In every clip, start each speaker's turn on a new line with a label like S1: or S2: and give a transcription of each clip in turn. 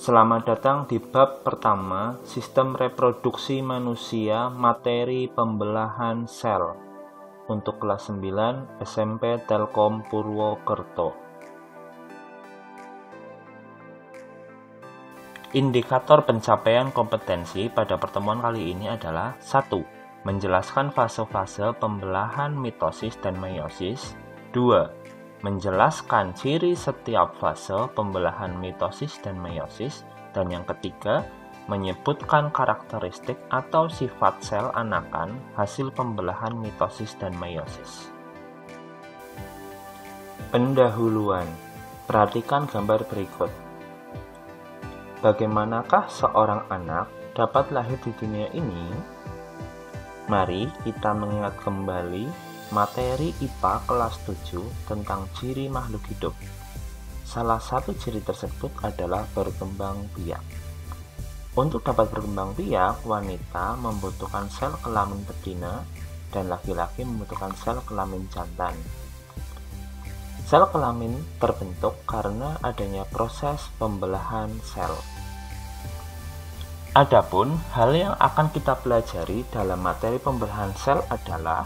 S1: Selamat datang di bab pertama, Sistem Reproduksi Manusia, Materi Pembelahan Sel, untuk kelas 9 SMP Telkom Purwokerto. Indikator pencapaian kompetensi pada pertemuan kali ini adalah 1. Menjelaskan fase-fase pembelahan mitosis dan meiosis. 2. Menjelaskan ciri setiap fase pembelahan mitosis dan meiosis. Dan yang ketiga, menyebutkan karakteristik atau sifat sel anakan hasil pembelahan mitosis dan meiosis. Pendahuluan. Perhatikan gambar berikut. Bagaimanakah seorang anak dapat lahir di dunia ini? Mari kita mengingat kembali materi IPA kelas 7 tentang ciri makhluk hidup. Salah satu ciri tersebut adalah berkembang biak. Untuk dapat berkembang biak, wanita membutuhkan sel kelamin betina dan laki-laki membutuhkan sel kelamin jantan. Sel kelamin terbentuk karena adanya proses pembelahan sel. Adapun hal yang akan kita pelajari dalam materi pembelahan sel adalah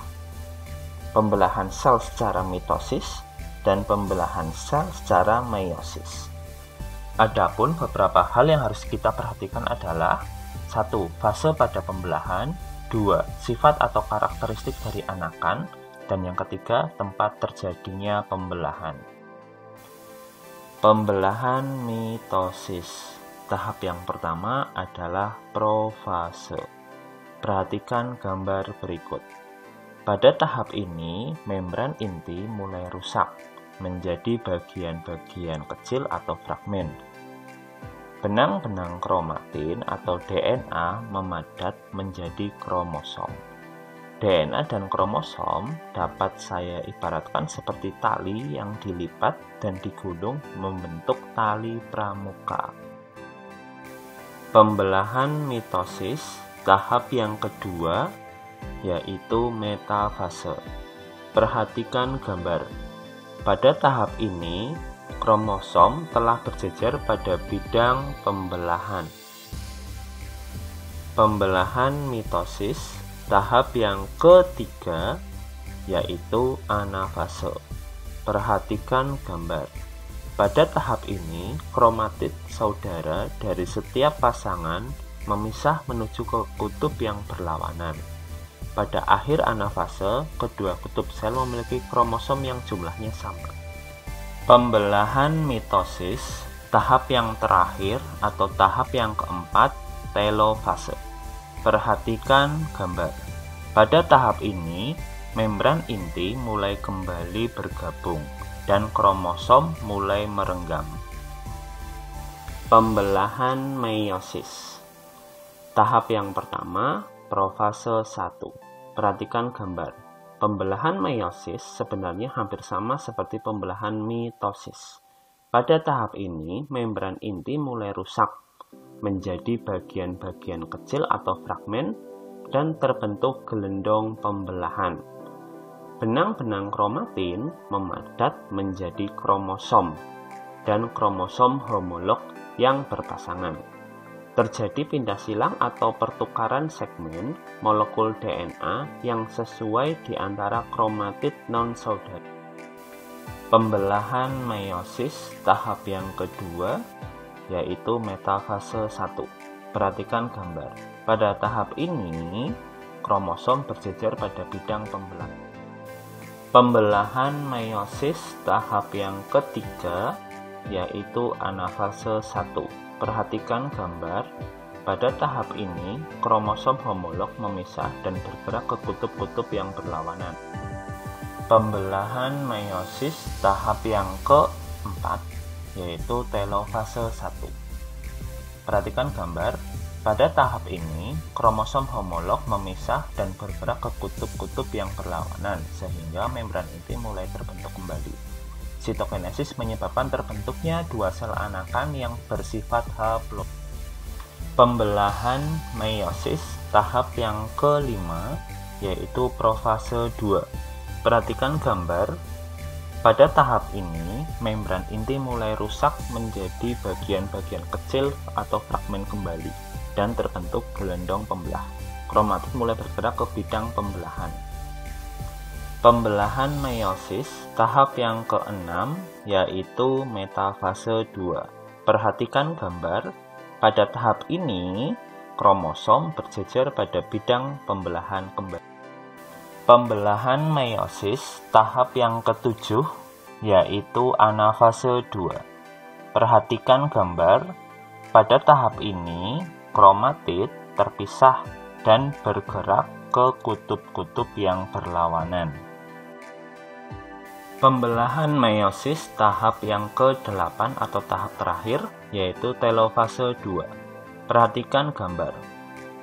S1: pembelahan sel secara mitosis dan pembelahan sel secara meiosis. Adapun beberapa hal yang harus kita perhatikan adalah 1. Fase pada pembelahan. 2. Sifat atau karakteristik dari anakan. Dan yang ketiga, tempat terjadinya pembelahan. Pembelahan mitosis. Tahap yang pertama adalah profase. Perhatikan gambar berikut. Pada tahap ini, membran inti mulai rusak menjadi bagian-bagian kecil atau fragmen. Benang-benang kromatin atau DNA memadat menjadi kromosom. DNA dan kromosom dapat saya ibaratkan seperti tali yang dilipat dan digulung membentuk tali pramuka. Pembelahan mitosis, tahap yang kedua, yaitu metafase. Perhatikan gambar. Pada tahap ini, kromosom telah berjejer pada bidang pembelahan. Pembelahan mitosis, tahap yang ketiga, yaitu anafase. Perhatikan gambar. Pada tahap ini, kromatid saudara dari setiap pasangan memisah menuju ke kutub yang berlawanan. Pada akhir anafase, kedua kutub sel memiliki kromosom yang jumlahnya sama. Pembelahan mitosis, tahap yang terakhir atau tahap yang keempat, telofase. Perhatikan gambar. Pada tahap ini, membran inti mulai kembali bergabung dan kromosom mulai merenggang. Pembelahan meiosis. Tahap yang pertama, profase 1. Perhatikan gambar. Pembelahan meiosis sebenarnya hampir sama seperti pembelahan mitosis. Pada tahap ini, membran inti mulai rusak menjadi bagian-bagian kecil atau fragmen dan terbentuk gelendong pembelahan. Benang-benang kromatin memadat menjadi kromosom dan kromosom homolog yang berpasangan. Terjadi pindah silang atau pertukaran segmen molekul DNA yang sesuai di antara kromatid non-saudara. Pembelahan meiosis tahap yang kedua, yaitu metafase 1. Perhatikan gambar. Pada tahap ini, kromosom berjejer pada bidang pembelahan. Pembelahan meiosis tahap yang ketiga, yaitu anafase 1. Perhatikan gambar. Pada tahap ini, kromosom homolog memisah dan bergerak ke kutub-kutub yang berlawanan. Pembelahan meiosis tahap yang keempat, yaitu telofase 1. Perhatikan gambar. Pada tahap ini, kromosom homolog memisah dan bergerak ke kutub-kutub yang berlawanan, sehingga membran inti mulai terbentuk kembali. Sitokinesis menyebabkan terbentuknya dua sel anakan yang bersifat haploid. Pembelahan meiosis tahap yang kelima, yaitu profase 2. Perhatikan gambar. Pada tahap ini, membran inti mulai rusak menjadi bagian-bagian kecil atau fragmen kembali dan terbentuk gelondong pembelah. Kromatid mulai bergerak ke bidang pembelahan. Pembelahan meiosis tahap yang ke-6 yaitu metafase 2. Perhatikan gambar. Pada tahap ini, kromosom berjejer pada bidang pembelahan kembali. Pembelahan meiosis tahap yang ke-7 yaitu anafase 2. Perhatikan gambar. Pada tahap ini, kromatid terpisah dan bergerak ke kutub-kutub yang berlawanan. Pembelahan meiosis tahap yang ke-8 atau tahap terakhir yaitu telofase 2. Perhatikan gambar.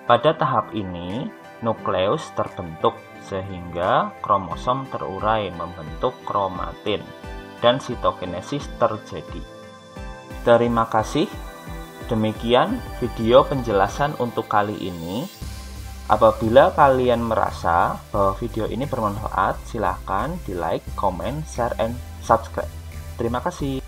S1: Pada tahap ini, nukleus terbentuk sehingga kromosom terurai membentuk kromatin dan sitokinesis terjadi. Terima kasih. Demikian video penjelasan untuk kali ini. Apabila kalian merasa bahwa video ini bermanfaat, silahkan di like, comment, share, and subscribe. Terima kasih.